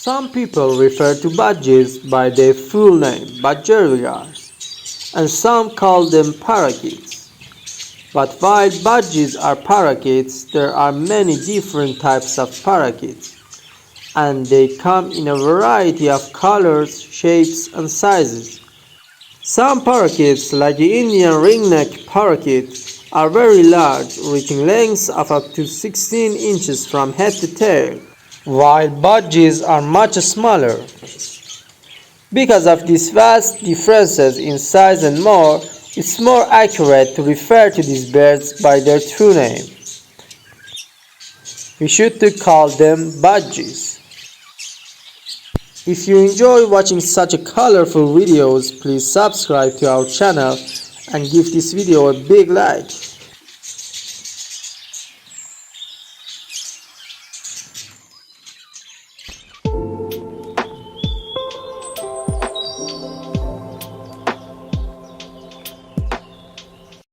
Some people refer to budgies by their full name, budgerias, and some call them parakeets. But while budgies are parakeets, there are many different types of parakeets, and they come in a variety of colors, shapes, and sizes. Some parakeets, like the Indian ringneck parakeet, are very large, reaching lengths of up to 16 inches from head to tail, while budgies are much smaller. Because of these vast differences in size and more, it's more accurate to refer to these birds by their true name. We should to call them budgies. If you enjoy watching such a colorful videos, please subscribe to our channel and give this video a big like.